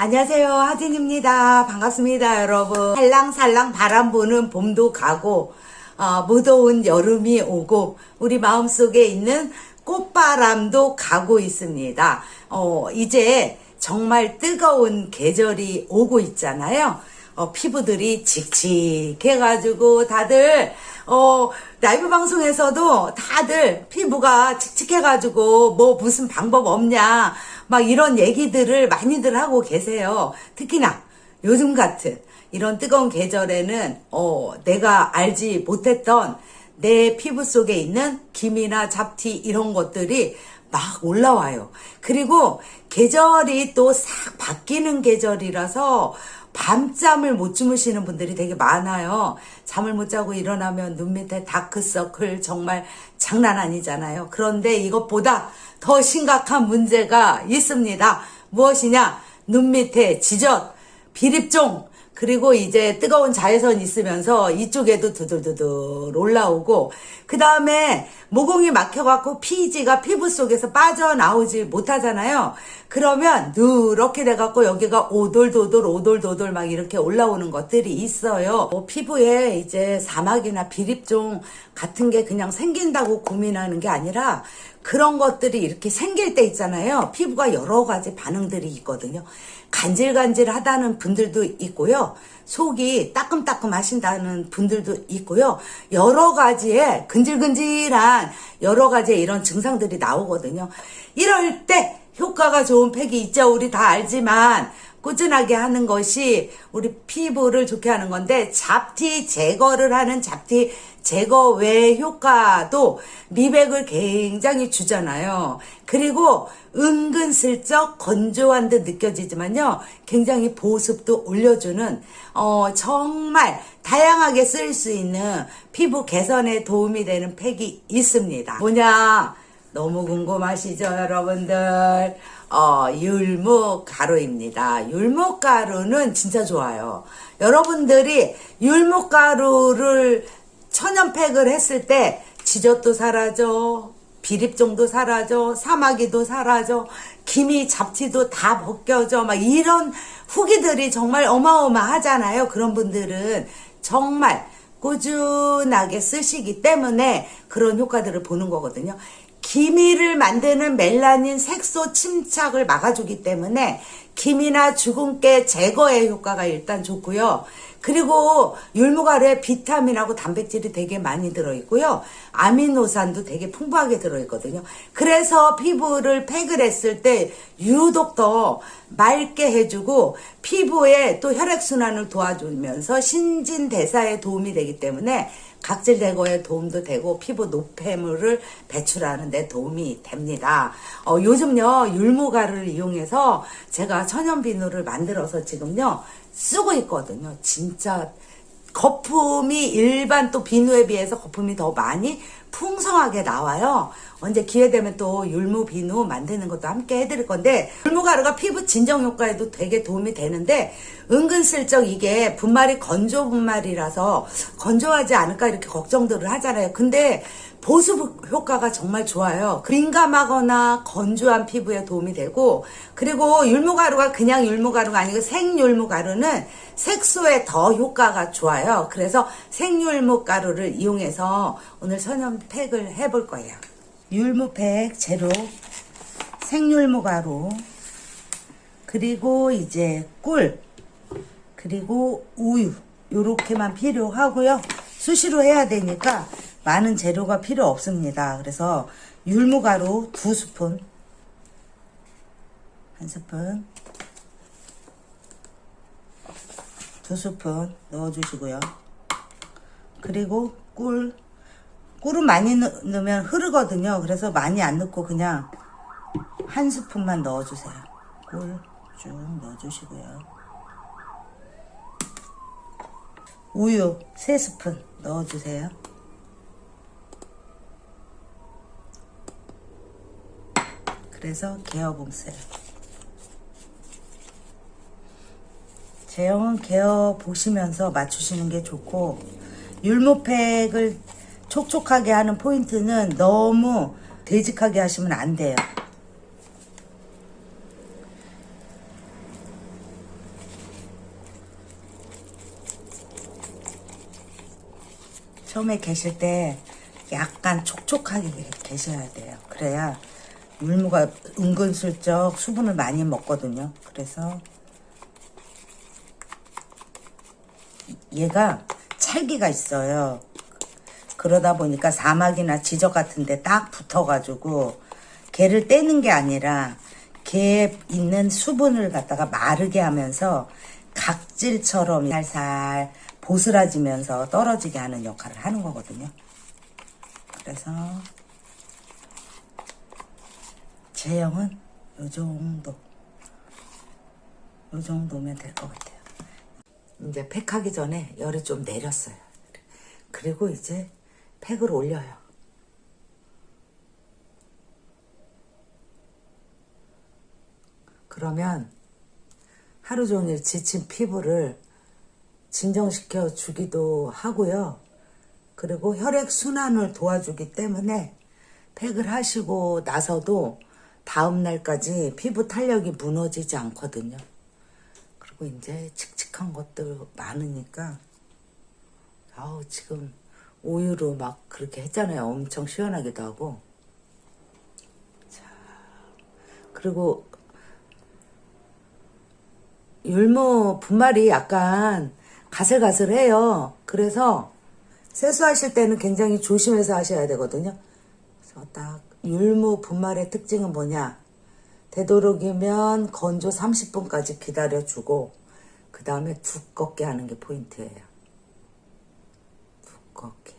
안녕하세요, 하진입니다. 반갑습니다, 여러분. 살랑살랑 바람 부는 봄도 가고 무더운 여름이 오고 우리 마음속에 있는 꽃바람도 가고 있습니다. 이제 정말 뜨거운 계절이 오고 있잖아요. 피부들이 칙칙해가지고 다들 라이브 방송에서도 다들 피부가 칙칙해가지고 뭐 무슨 방법 없냐 막 이런 얘기들을 많이들 하고 계세요. 특히나 요즘 같은 이런 뜨거운 계절에는 내가 알지 못했던 내 피부 속에 있는 기미나 잡티 이런 것들이 막 올라와요. 그리고 계절이 또 싹 바뀌는 계절이라서 밤잠을 못 주무시는 분들이 되게 많아요. 잠을 못 자고 일어나면 눈 밑에 다크서클 정말 장난 아니잖아요. 그런데 이것보다 더 심각한 문제가 있습니다. 무엇이냐? 눈 밑에 지젓, 비립종, 그리고 이제 뜨거운 자외선 있으면서 이쪽에도 두들두들 올라오고, 그 다음에 모공이 막혀갖고 피지가 피부 속에서 빠져나오지 못하잖아요. 그러면 누렇게 돼갖고 여기가 오돌도돌 막 이렇게 올라오는 것들이 있어요. 피부에 이제 사막이나 비립종 같은 게 그냥 생긴다고 고민하는 게 아니라 그런 것들이 이렇게 생길 때 있잖아요. 피부가 여러 가지 반응들이 있거든요. 간질간질하다는 분들도 있고요. 속이 따끔따끔 하신다는 분들도 있고요. 여러 가지의 근질근질한 여러 가지의 이런 증상들이 나오거든요. 이럴 때 효과가 좋은 팩이 있죠. 우리 다 알지만 꾸준하게 하는 것이 우리 피부를 좋게 하는 건데, 잡티 제거를 하는 잡티 제거 외의 효과도 미백을 굉장히 주잖아요. 그리고 은근슬쩍 건조한 듯 느껴지지만요, 굉장히 보습도 올려주는 정말 다양하게 쓸 수 있는 피부 개선에 도움이 되는 팩이 있습니다. 뭐냐? 너무 궁금하시죠, 여러분들? 율무가루입니다. 율무가루는 진짜 좋아요. 여러분들이 율무가루를 천연팩을 했을 때 지젓도 사라져, 비립종도 사라져, 사마귀도 사라져, 기미 잡티도 다 벗겨져, 막 이런 후기들이 정말 어마어마하잖아요. 그런 분들은 정말 꾸준하게 쓰시기 때문에 그런 효과들을 보는 거거든요. 기미를 만드는 멜라닌 색소 침착을 막아주기 때문에 기미나 주근깨 제거의 효과가 일단 좋고요. 그리고 율무가루에 비타민하고 단백질이 되게 많이 들어있고요. 아미노산도 되게 풍부하게 들어있거든요. 그래서 피부를 팩을 했을 때 유독 더 맑게 해주고 피부에 또 혈액순환을 도와주면서 신진대사에 도움이 되기 때문에 각질 제거에 도움도 되고 피부 노폐물을 배출하는 데 도움이 됩니다. 요즘요 율무가루를 이용해서 제가 천연 비누를 만들어서 지금요 쓰고 있거든요. 진짜 거품이 일반 또 비누에 비해서 거품이 더 많이 풍성하게 나와요. 언제 기회 되면 또 율무 비누 만드는 것도 함께 해드릴 건데, 율무가루가 피부 진정 효과에도 되게 도움이 되는데, 은근슬쩍 이게 분말이 건조 분말이라서 건조하지 않을까 이렇게 걱정들을 하잖아요. 근데 보습 효과가 정말 좋아요. 민감하거나 건조한 피부에 도움이 되고, 그리고 율무가루가 그냥 율무가루가 아니고 생율무가루는 색소에 더 효과가 좋아요. 그래서 생율무가루를 이용해서 오늘 천연팩을 해볼 거예요. 율무팩 재료, 생율무가루, 그리고 이제 꿀, 그리고 우유, 요렇게만 필요하고요. 수시로 해야 되니까 많은 재료가 필요 없습니다. 그래서 율무가루 2스푼, 1스푼, 2스푼 넣어주시고요. 그리고 꿀은 많이 넣으면 흐르거든요. 그래서 많이 안 넣고 그냥 1스푼만 넣어주세요. 꿀 쭉 넣어주시고요. 우유 3스푼 넣어주세요. 그래서 개어봄어요. 제형은 개어 보시면서 맞추시는 게 좋고, 율무팩을 촉촉하게 하는 포인트는 너무 되직하게 하시면 안 돼요. 처음에 계실 때 약간 촉촉하게 계셔야 돼요. 그래야 율무가 은근슬쩍 수분을 많이 먹거든요. 그래서 얘가 찰기가 있어요. 그러다 보니까 사막이나 지적 같은 데 딱 붙어가지고 걔를 떼는 게 아니라 걔에 있는 수분을 갖다가 마르게 하면서 각질처럼 살살 보스라지면서 떨어지게 하는 역할을 하는 거거든요. 그래서 제형은 요 정도면 될 것 같아요. 이제 팩하기 전에 열이 좀 내렸어요. 그리고 이제 팩을 올려요. 그러면 하루 종일 지친 피부를 진정시켜 주기도 하고요. 그리고 혈액순환을 도와주기 때문에 팩을 하시고 나서도 다음날까지 피부 탄력이 무너지지 않거든요. 그리고 이제 칙칙한 것들 많으니까 아우 지금 우유로 막 그렇게 했잖아요. 엄청 시원하기도 하고. 자, 그리고 율무 분말이 약간 가슬가슬해요. 그래서 세수하실 때는 굉장히 조심해서 하셔야 되거든요. 그래서 딱 율무 분말의 특징은 뭐냐? 되도록이면 건조 30분까지 기다려주고 그 다음에 두껍게 하는 게 포인트예요. 두껍게.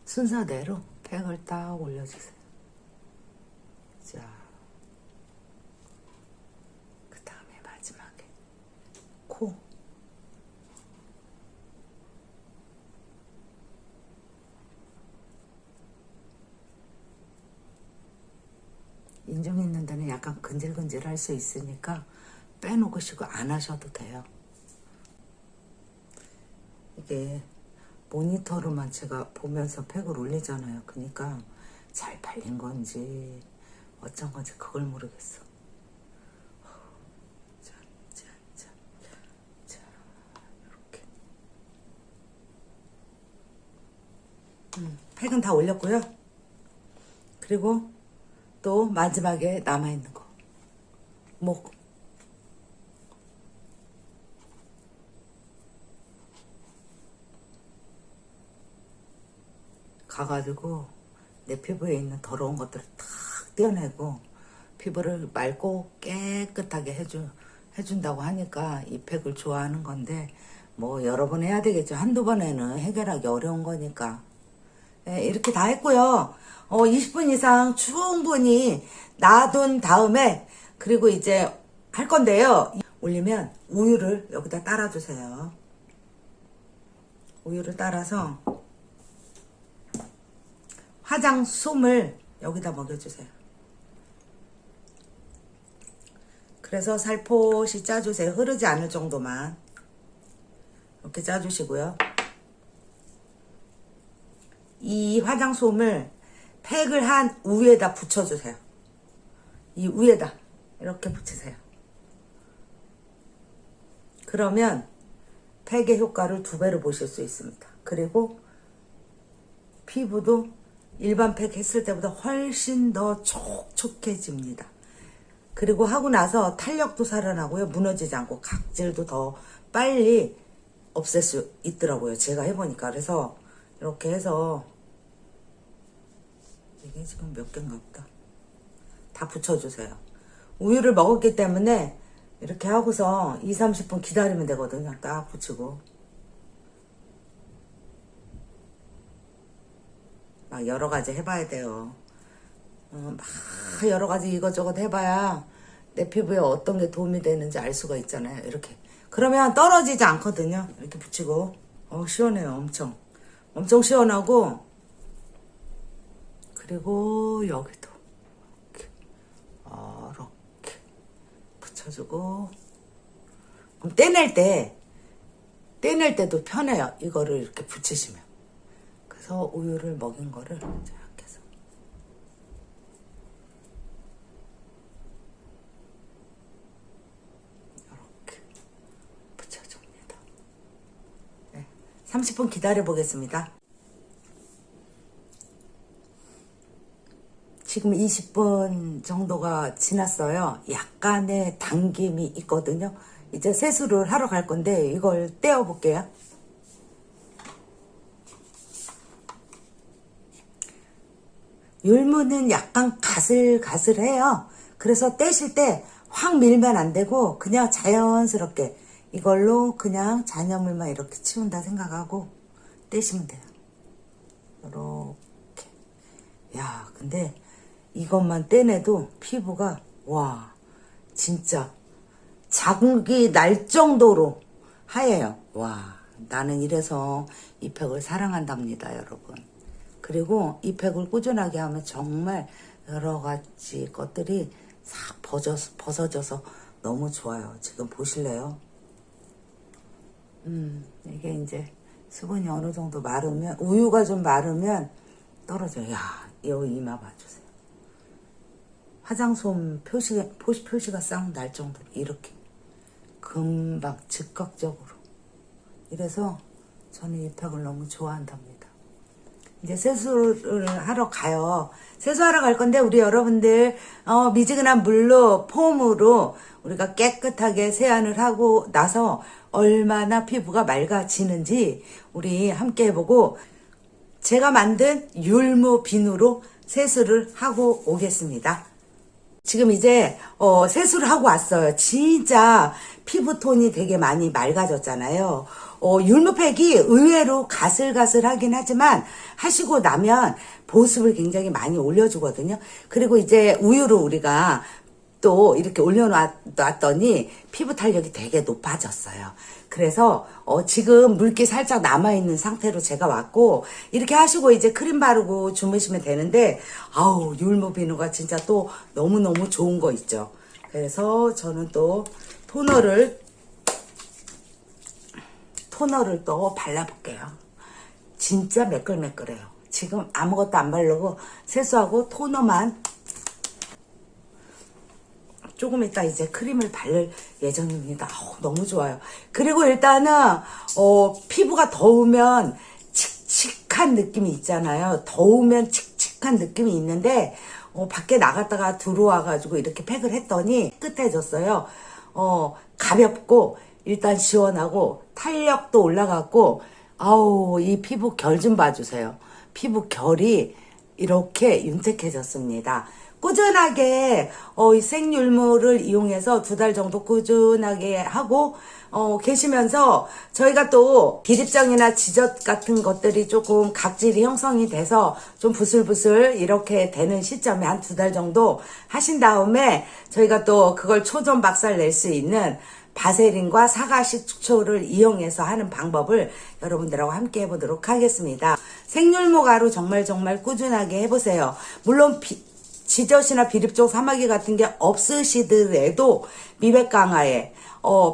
순서대로 팩을 딱 올려주세요. 자, 그 다음에 마지막에 코. 인중 있는 데는 약간 근질근질 할 수 있으니까 빼놓으시고 안 하셔도 돼요. 이게 모니터로만 제가 보면서 팩을 올리잖아요. 그러니까 잘 발린 건지 어쩐 건지 그걸 모르겠어. 자, 이렇게. 팩은 다 올렸고요. 그리고 또 마지막에 남아있는 거. 목. 가가지고 내 피부에 있는 더러운 것들을 탁 떼어내고 피부를 맑고 깨끗하게 해준다고 하니까 이 팩을 좋아하는 건데 뭐 여러 번 해야 되겠죠. 한두 번에는 해결하기 어려운 거니까. 네, 이렇게 다 했고요. 20분 이상 충분히 놔둔 다음에 그리고 이제 할 건데요. 올리면 우유를 여기다 따라주세요. 우유를 따라서 화장솜을 여기다 먹여주세요. 그래서 살포시 짜주세요. 흐르지 않을 정도만 이렇게 짜주시고요. 이 화장솜을 팩을 한 우유에다 붙여주세요. 이 위에다 이렇게 붙이세요. 그러면 팩의 효과를 2배로 보실 수 있습니다. 그리고 피부도 일반 팩 했을 때보다 훨씬 더 촉촉해집니다. 그리고 하고 나서 탄력도 살아나고요. 무너지지 않고 각질도 더 빨리 없앨 수 있더라고요. 제가 해보니까. 그래서 이렇게 해서 이게 지금 몇 개인가 보다. 다 붙여주세요. 우유를 먹었기 때문에 이렇게 하고서 20-30분 기다리면 되거든요. 딱 붙이고. 막 여러 가지 해봐야 돼요. 막 여러 가지 이것저것 해봐야 내 피부에 어떤 게 도움이 되는지 알 수가 있잖아요. 이렇게. 그러면 떨어지지 않거든요. 이렇게 붙이고. 시원해요. 엄청 시원하고. 그리고 여기도 이렇게 붙여주고. 그럼 떼낼 때도 편해요. 이거를 이렇게 붙이시면. 그래서 우유를 먹인 거를 이렇게 해서 이렇게 붙여줍니다. 네. 30분 기다려 보겠습니다. 지금 20분 정도가 지났어요. 약간의 당김이 있거든요. 이제 세수를 하러 갈 건데 이걸 떼어 볼게요. 율무는 약간 가슬가슬해요. 그래서 떼실 때 확 밀면 안 되고 그냥 자연스럽게 이걸로 그냥 잔여물만 이렇게 치운다 생각하고 떼시면 돼요. 이렇게. 야, 근데 이것만 떼내도 피부가 와 진짜 자국이 날 정도로 하얘요. 와, 나는 이래서 이 팩을 사랑한답니다, 여러분. 그리고 이 팩을 꾸준하게 하면 정말 여러 가지 것들이 싹 벗어져서 너무 좋아요. 지금 보실래요? 이게 이제 수분이 어느 정도 마르면, 우유가 좀 마르면 떨어져요. 야, 여기 이마 봐주세요. 화장솜 표시가 싹 날 정도로 이렇게 금방 즉각적으로. 이래서 저는 이 팩을 너무 좋아한답니다. 이제 세수를 하러 가요. 세수하러 갈 건데 우리 여러분들 미지근한 물로 폼으로 우리가 깨끗하게 세안을 하고 나서 얼마나 피부가 맑아지는지 우리 함께 해보고 제가 만든 율무 비누로 세수를 하고 오겠습니다. 지금 이제 세수를 하고 왔어요. 진짜 피부톤이 되게 많이 맑아졌잖아요. 율무팩이 의외로 가슬가슬하긴 하지만 하시고 나면 보습을 굉장히 많이 올려주거든요. 그리고 이제 우유로 우리가 또 이렇게 올려놨더니 피부 탄력이 되게 높아졌어요. 그래서 지금 물기 살짝 남아있는 상태로 제가 왔고 이렇게 하시고 이제 크림 바르고 주무시면 되는데 아우 율무 비누가 진짜 또 너무너무 좋은 거 있죠. 그래서 저는 또 토너를 또 발라볼게요. 진짜 매끌매끌해요. 지금 아무것도 안 바르고 세수하고 토너만 조금 이따 이제 크림을 바를 예정입니다. 너무 좋아요. 그리고 일단은 피부가 더우면 칙칙한 느낌이 있잖아요. 더우면 칙칙한 느낌이 있는데 밖에 나갔다가 들어와가지고 이렇게 팩을 했더니 깨끗해졌어요. 가볍고 일단 시원하고 탄력도 올라갔고 아우 이 피부 결 좀 봐주세요. 피부 결이 이렇게 윤택해졌습니다. 꾸준하게 이 생율무를 이용해서 2달 정도 꾸준하게 하고 계시면서 저희가 또 비립장이나 지젓 같은 것들이 조금 각질이 형성이 돼서 좀 부슬부슬 이렇게 되는 시점에 한 2달 정도 하신 다음에 저희가 또 그걸 초전 박살 낼 수 있는 바세린과 사가시 축초를 이용해서 하는 방법을 여러분들하고 함께 해보도록 하겠습니다. 생율무 가루 정말 꾸준하게 해보세요. 물론 지젓이나 비립종 사마귀 같은 게 없으시더라도 미백 강화에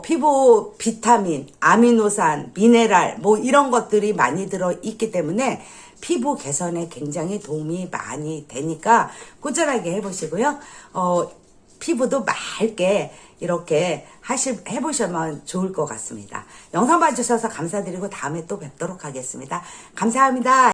피부 비타민, 아미노산, 미네랄 뭐 이런 것들이 많이 들어있기 때문에 피부 개선에 굉장히 도움이 많이 되니까 꾸준하게 해보시고요. 피부도 맑게 이렇게 해보시면 좋을 것 같습니다. 영상 봐주셔서 감사드리고 다음에 또 뵙도록 하겠습니다. 감사합니다.